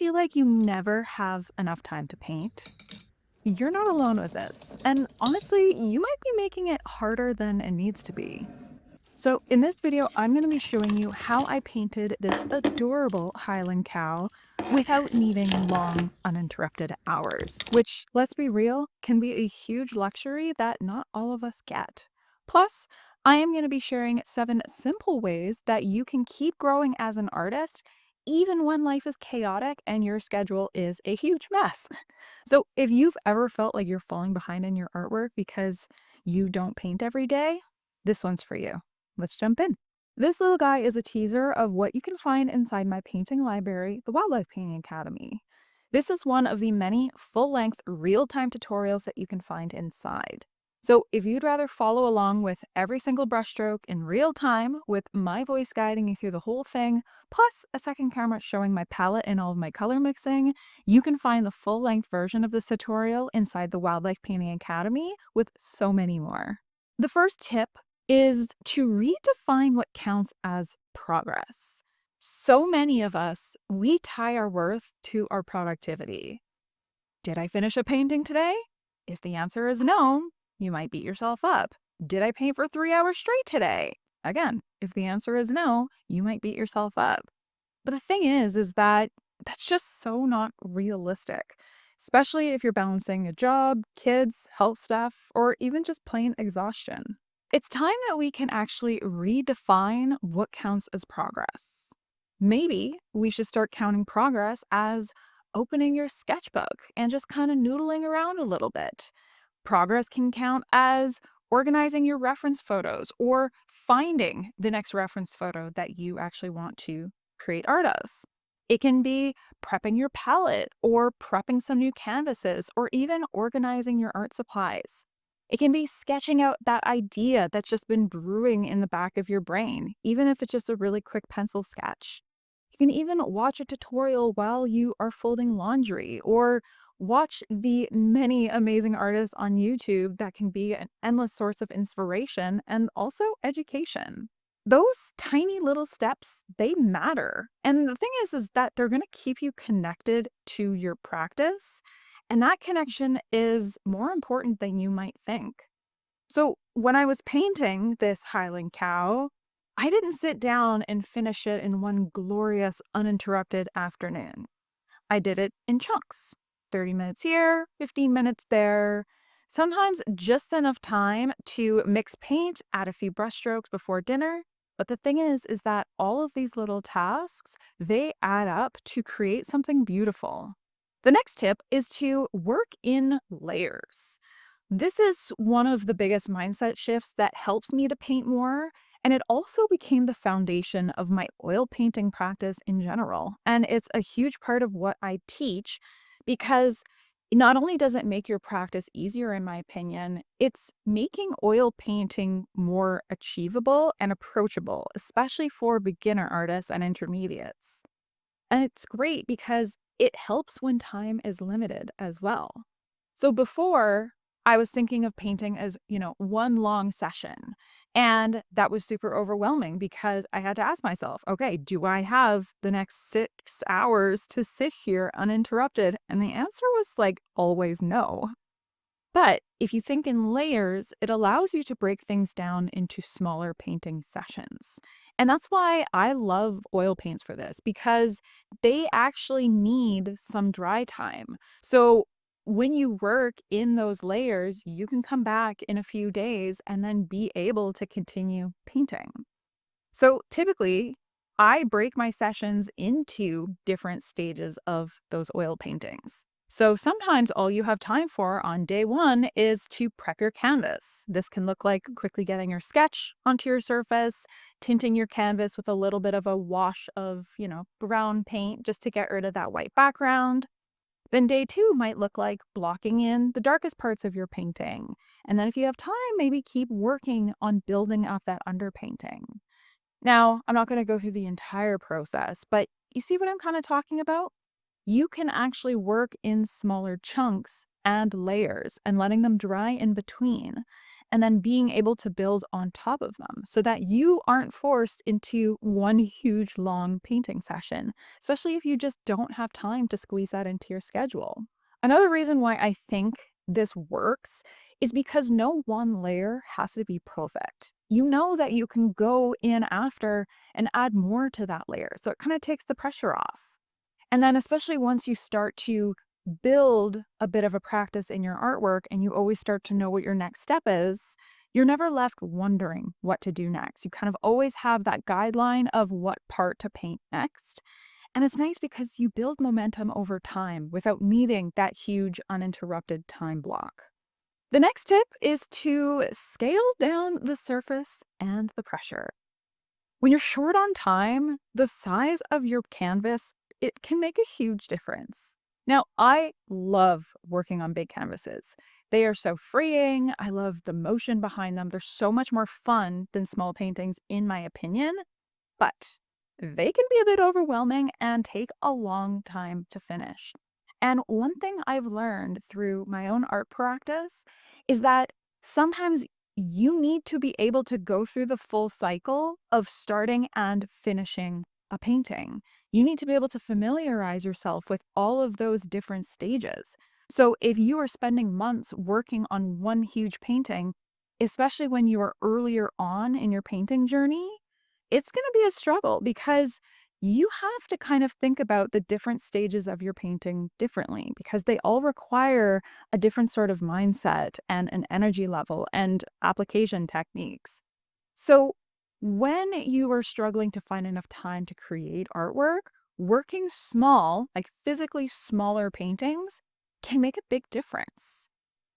feel like you never have enough time to paint? You're not alone with this. And honestly, you might be making it harder than it needs to be. So, in this video, I'm going to be showing you how I painted this adorable Highland cow without needing long, uninterrupted hours, which, let's be real, can be a huge luxury that not all of us get. Plus, I am going to be sharing 7 simple ways that you can keep growing as an artist even when life is chaotic and your schedule is a huge mess. So, if you've ever felt like you're falling behind in your artwork because you don't paint every day, this one's for you. Let's jump in. This little guy is a teaser of what you can find inside my painting library, the Wildlife Painting Academy. This is one of the many full-length, real-time tutorials that you can find inside. So if you'd rather follow along with every single brushstroke in real time with my voice guiding you through the whole thing, plus a second camera showing my palette and all of my color mixing, you can find the full-length version of this tutorial inside the Wildlife Painting Academy with so many more. The first tip is to redefine what counts as progress. So many of us, we tie our worth to our productivity. Did I finish a painting today? If the answer is no, you might beat yourself up. Did I paint for 3 hours straight today? Again, if the answer is no, you might beat yourself up. But the thing is that that's just so not realistic, especially if you're balancing a job, kids, health stuff, or even just plain exhaustion. It's time that we can actually redefine what counts as progress. Maybe we should start counting progress as opening your sketchbook and just kind of noodling around a little bit. Progress can count as organizing your reference photos or finding the next reference photo that you actually want to create art of. It can be prepping your palette or prepping some new canvases or even organizing your art supplies. It can be sketching out that idea that's just been brewing in the back of your brain, even if it's just a really quick pencil sketch. You can even watch a tutorial while you are folding laundry or watch the many amazing artists on YouTube that can be an endless source of inspiration and also education. Those tiny little steps, they matter. And the thing is that they're going to keep you connected to your practice. And that connection is more important than you might think. So when I was painting this Highland cow, I didn't sit down and finish it in one glorious, uninterrupted afternoon. I did it in chunks, 30 minutes here, 15 minutes there, sometimes just enough time to mix paint, add a few brushstrokes before dinner. But the thing is that all of these little tasks, they add up to create something beautiful. The next tip is to work in layers. This is one of the biggest mindset shifts that helps me to paint more, and it also became the foundation of my oil painting practice in general. And it's a huge part of what I teach because not only does it make your practice easier, in my opinion, it's making oil painting more achievable and approachable, especially for beginner artists and intermediates. And it's great because it helps when time is limited as well. So before, I was thinking of painting as, one long session. And that was super overwhelming because I had to ask myself, okay, do I have the next 6 hours to sit here uninterrupted? And the answer was like always no. But if you think in layers, it allows you to break things down into smaller painting sessions. And that's why I love oil paints for this, because they actually need some dry time. So when you work in those layers, you can come back in a few days and then be able to continue painting. So typically, I break my sessions into different stages of those oil paintings. So sometimes all you have time for on day one is to prep your canvas. This can look like quickly getting your sketch onto your surface, tinting your canvas with a little bit of a wash of, brown paint just to get rid of that white background. Then day two might look like blocking in the darkest parts of your painting. And then if you have time, maybe keep working on building up that underpainting. Now, I'm not going to go through the entire process, but you see what I'm kind of talking about? You can actually work in smaller chunks and layers and letting them dry in between. and then being able to build on top of them so that you aren't forced into one huge long painting session, especially if you just don't have time to squeeze that into your schedule. Another reason why I think this works is because no one layer has to be perfect. You know that you can go in after and add more to that layer. So it kind of takes the pressure off. And then, especially once you start to build a bit of a practice in your artwork and you always start to know what your next step is, you're never left wondering what to do next. You kind of always have that guideline of what part to paint next. And it's nice because you build momentum over time without needing that huge uninterrupted time block. The next tip is to scale down the surface and the pressure. When you're short on time, the size of your canvas, it can make a huge difference. Now, I love working on big canvases. They are so freeing. I love the motion behind them. They're so much more fun than small paintings, in my opinion, but they can be a bit overwhelming and take a long time to finish. And one thing I've learned through my own art practice is that sometimes you need to be able to go through the full cycle of starting and finishing a painting. You need to be able to familiarize yourself with all of those different stages. So if you are spending months working on one huge painting, especially when you are earlier on in your painting journey, it's going to be a struggle because you have to kind of think about the different stages of your painting differently because they all require a different sort of mindset and an energy level and application techniques. So, when you are struggling to find enough time to create artwork, working small, like physically smaller paintings, can make a big difference.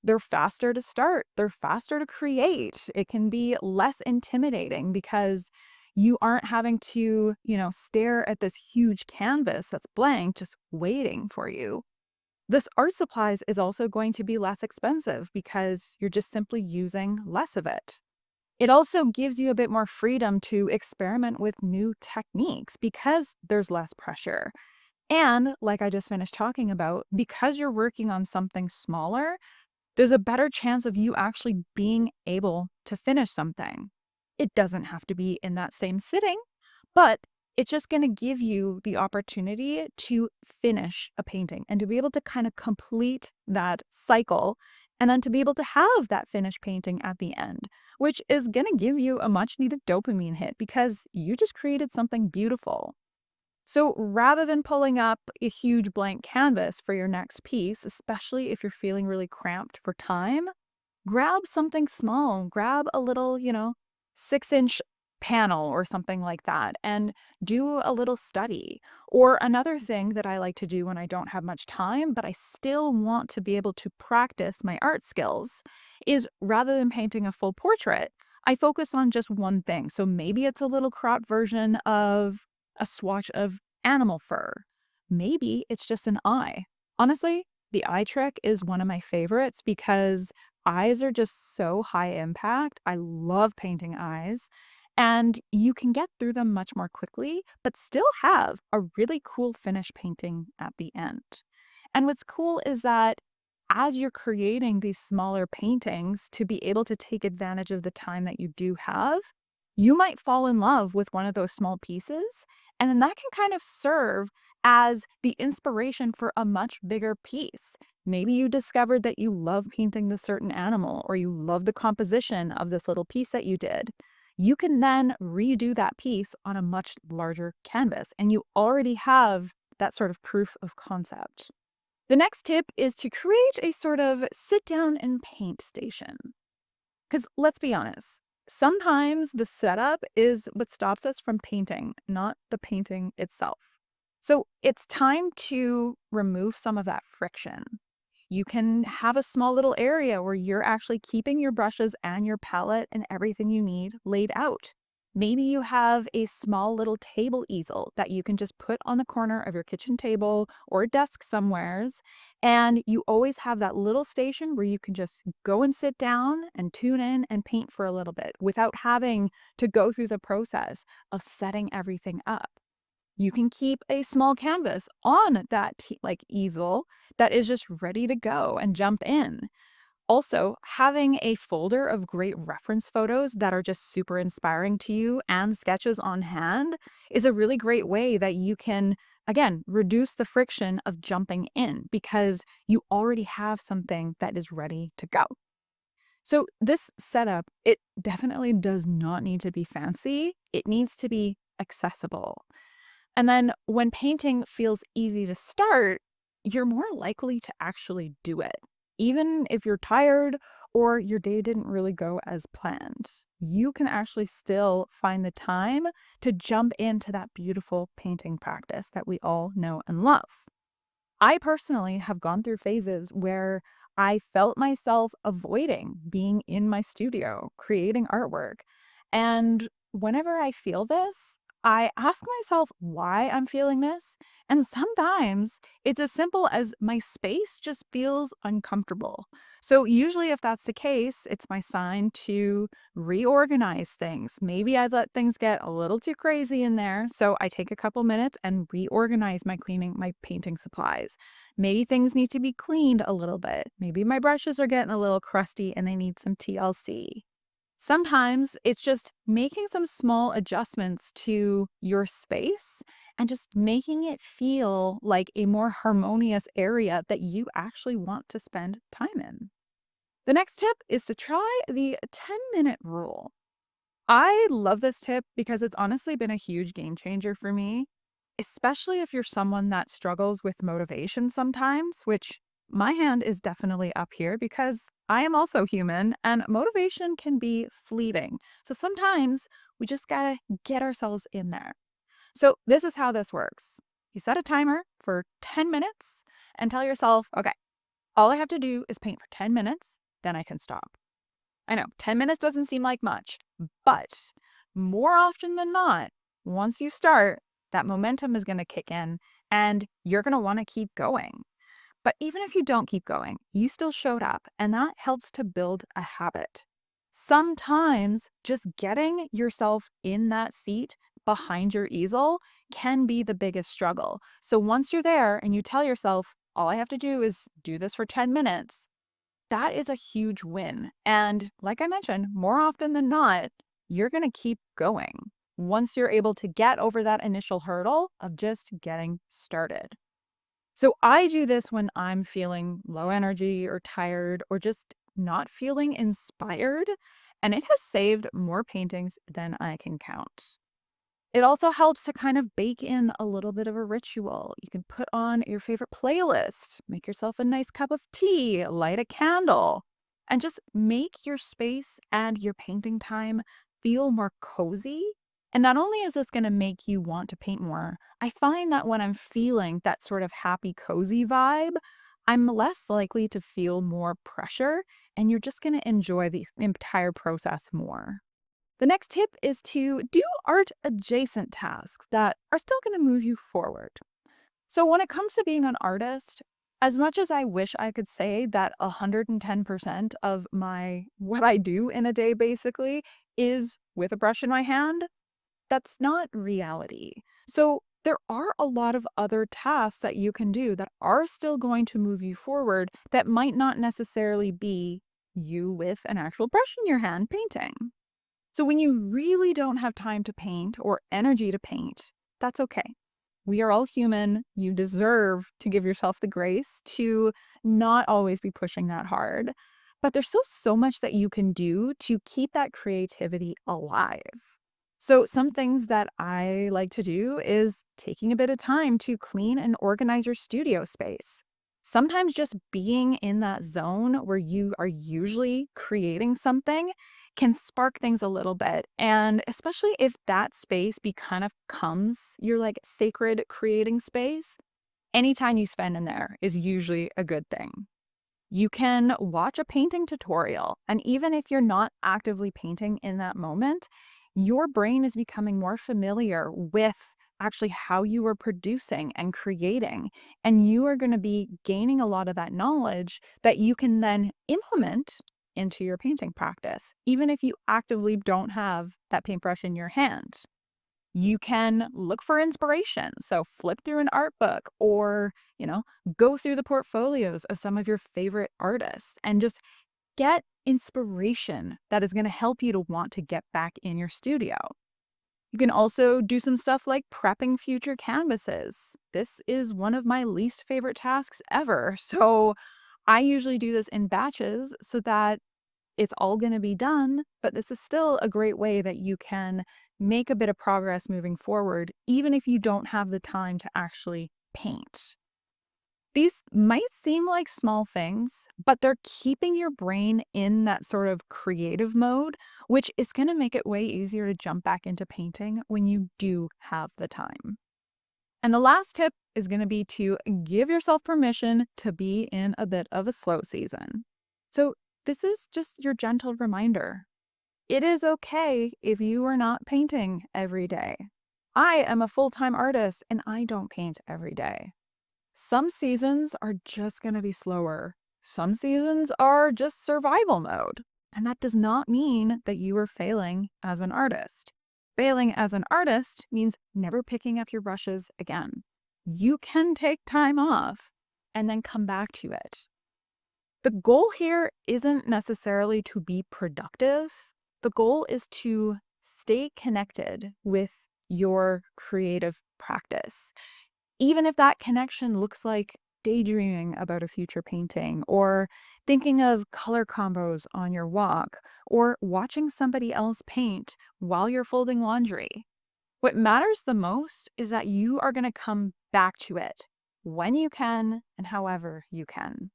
They're faster to start, they're faster to create. It can be less intimidating because you aren't having to, stare at this huge canvas that's blank, just waiting for you. This art supplies is also going to be less expensive because you're just simply using less of it. It also gives you a bit more freedom to experiment with new techniques because there's less pressure. And like I just finished talking about, because you're working on something smaller, there's a better chance of you actually being able to finish something. It doesn't have to be in that same sitting, but it's just going to give you the opportunity to finish a painting and to be able to kind of complete that cycle and then to be able to have that finished painting at the end, which is going to give you a much needed dopamine hit because you just created something beautiful. So rather than pulling up a huge blank canvas for your next piece, especially if you're feeling really cramped for time, grab something small, grab a little, 6-inch panel or something like that, and do a little study. Or another thing that I like to do when I don't have much time, but I still want to be able to practice my art skills, is rather than painting a full portrait, I focus on just one thing. So maybe it's a little crop version of a swatch of animal fur. Maybe it's just an eye. Honestly, the eye trick is one of my favorites because eyes are just so high impact. I love painting eyes. And you can get through them much more quickly, but still have a really cool finished painting at the end. And what's cool is that as you're creating these smaller paintings to be able to take advantage of the time that you do have, you might fall in love with one of those small pieces. And then that can kind of serve as the inspiration for a much bigger piece. Maybe you discovered that you love painting this certain animal or you love the composition of this little piece that you did. You can then redo that piece on a much larger canvas, and you already have that sort of proof of concept. The next tip is to create a sort of sit down and paint station. Because let's be honest, sometimes the setup is what stops us from painting, not the painting itself. So it's time to remove some of that friction. You can have a small little area where you're actually keeping your brushes and your palette and everything you need laid out. Maybe you have a small little table easel that you can just put on the corner of your kitchen table or desk somewheres, and you always have that little station where you can just go and sit down and tune in and paint for a little bit without having to go through the process of setting everything up. You can keep a small canvas on that easel that is just ready to go and jump in. Also, having a folder of great reference photos that are just super inspiring to you and sketches on hand is a really great way that you can, again, reduce the friction of jumping in because you already have something that is ready to go. So, this setup, it definitely does not need to be fancy. It needs to be accessible. And then when painting feels easy to start, you're more likely to actually do it. Even if you're tired or your day didn't really go as planned, you can actually still find the time to jump into that beautiful painting practice that we all know and love. I personally have gone through phases where I felt myself avoiding being in my studio, creating artwork. And whenever I feel this, I ask myself why I'm feeling this. And sometimes it's as simple as my space just feels uncomfortable. So, usually, if that's the case, it's my sign to reorganize things. Maybe I let things get a little too crazy in there. So, I take a couple minutes and reorganize my painting supplies. Maybe things need to be cleaned a little bit. Maybe my brushes are getting a little crusty and they need some TLC. Sometimes it's just making some small adjustments to your space and just making it feel like a more harmonious area that you actually want to spend time in. The next tip is to try the 10-minute rule. I love this tip because it's honestly been a huge game changer for me, especially if you're someone that struggles with motivation sometimes, which my hand is definitely up here because I am also human and motivation can be fleeting. So sometimes we just gotta get ourselves in there. So this is how this works. You set a timer for 10 minutes and tell yourself, okay, all I have to do is paint for 10 minutes, then I can stop. I know 10 minutes doesn't seem like much, but more often than not, once you start, that momentum is going to kick in and you're going to want to keep going. But even if you don't keep going, you still showed up, and that helps to build a habit. Sometimes just getting yourself in that seat behind your easel can be the biggest struggle. So once you're there and you tell yourself, all I have to do is do this for 10 minutes, that is a huge win. And like I mentioned, more often than not, you're going to keep going once you're able to get over that initial hurdle of just getting started. So I do this when I'm feeling low energy or tired or just not feeling inspired, and it has saved more paintings than I can count. It also helps to kind of bake in a little bit of a ritual. You can put on your favorite playlist, make yourself a nice cup of tea, light a candle, and just make your space and your painting time feel more cozy. And not only is this going to make you want to paint more, I find that when I'm feeling that sort of happy, cozy vibe, I'm less likely to feel more pressure, and you're just going to enjoy the entire process more. The next tip is to do art adjacent tasks that are still going to move you forward. So, when it comes to being an artist, as much as I wish I could say that 110% of my what I do in a day basically is with a brush in my hand, that's not reality. So, there are a lot of other tasks that you can do that are still going to move you forward that might not necessarily be you with an actual brush in your hand painting. So when you really don't have time to paint or energy to paint, that's okay. We are all human. You deserve to give yourself the grace to not always be pushing that hard. But there's still so much that you can do to keep that creativity alive. So, some things that I like to do is taking a bit of time to clean and organize your studio space. Sometimes just being in that zone where you are usually creating something can spark things a little bit. And especially if that space becomes your like sacred creating space, any time you spend in there is usually a good thing. You can watch a painting tutorial, and even if you're not actively painting in that moment, your brain is becoming more familiar with actually how you are producing and creating. And you are going to be gaining a lot of that knowledge that you can then implement into your painting practice, even if you actively don't have that paintbrush in your hand. You can look for inspiration. So flip through an art book or, go through the portfolios of some of your favorite artists and just get inspiration that is going to help you to want to get back in your studio. You can also do some stuff like prepping future canvases. This is one of my least favorite tasks ever. So I usually do this in batches so that it's all going to be done, but this is still a great way that you can make a bit of progress moving forward, even if you don't have the time to actually paint. These might seem like small things, but they're keeping your brain in that sort of creative mode, which is going to make it way easier to jump back into painting when you do have the time. And the last tip is going to be to give yourself permission to be in a bit of a slow season. So, this is just your gentle reminder. It is okay if you are not painting every day. I am a full-time artist and I don't paint every day. Some seasons are just going to be slower. Some seasons are just survival mode. And that does not mean that you are failing as an artist. Failing as an artist means never picking up your brushes again. You can take time off and then come back to it. The goal here isn't necessarily to be productive. The goal is to stay connected with your creative practice. Even if that connection looks like daydreaming about a future painting, or thinking of color combos on your walk, or watching somebody else paint while you're folding laundry. What matters the most is that you are going to come back to it when you can and however you can.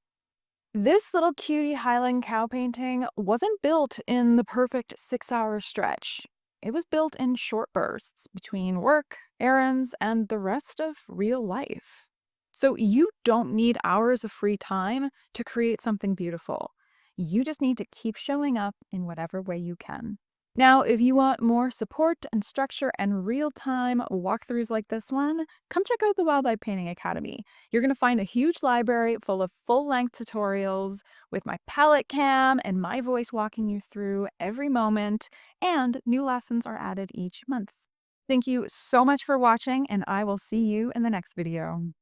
This little cutie Highland cow painting wasn't built in the perfect 6-hour stretch. It was built in short bursts between work, errands, and the rest of real life. So you don't need hours of free time to create something beautiful. You just need to keep showing up in whatever way you can. Now, if you want more support and structure and real-time walkthroughs like this one, come check out the Wildlife Painting Academy. You're going to find a huge library full of full-length tutorials with my palette cam and my voice walking you through every moment, and new lessons are added each month. Thank you so much for watching, and I will see you in the next video.